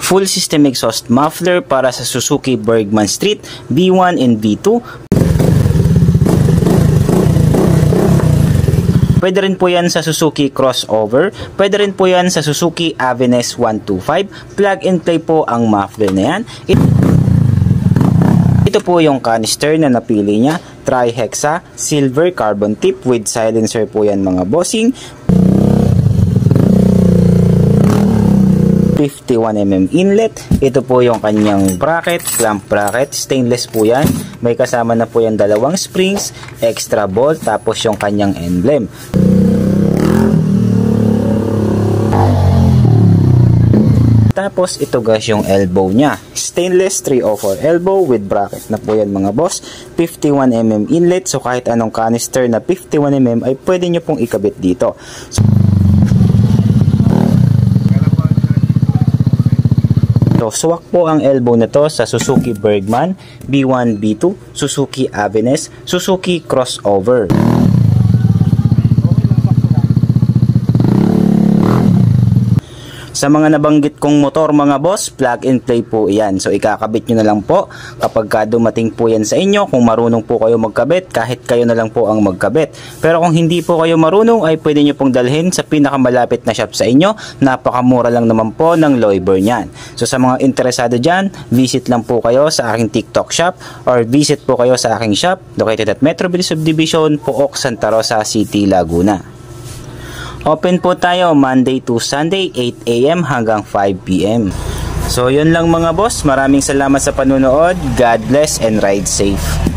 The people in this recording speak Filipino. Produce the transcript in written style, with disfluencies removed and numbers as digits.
full system exhaust muffler para sa Suzuki Bergman Street V1 and V2. Pwede rin po yan sa Suzuki Crossover. Pwede rin po yan sa Suzuki Aveness 125. Plug and play po ang muffler na yan. Ito po yung canister na napili niya. Tri-hexa, silver carbon tip with silencer po yan mga bossing. 51mm inlet. Ito po yung kanyang bracket, clamp bracket. Stainless po yan. May kasama na po yan dalawang springs, extra bolt, tapos yung kanyang emblem. Tapos ito guys yung elbow niya. Stainless 304 elbow with bracket na po yan mga boss. 51mm inlet. So kahit anong canister na 51mm ay pwede nyo pong ikabit dito. So swak po ang elbow na to sa Suzuki Bergman, B1, B2, Suzuki Aveness, Suzuki Crossover. Sa mga nabanggit kong motor mga boss, plug and play po yan. So ikakabit nyo na lang po kapag dumating po yan sa inyo. Kung marunong po kayo magkabit, kahit kayo na lang po ang magkabit. Pero kung hindi po kayo marunong, ay pwede nyo pong dalhin sa pinakamalapit na shop sa inyo. Napakamura lang naman po ng Loiber niyan. So sa mga interesado dyan, visit lang po kayo sa aking TikTok shop or visit po kayo sa aking shop located at Metroville Subdivision, Pook, Santa Rosa City, Laguna. Open po tayo Monday to Sunday 8 AM hanggang 5 PM. So yun lang mga boss, maraming salamat sa panunood. God bless and ride safe.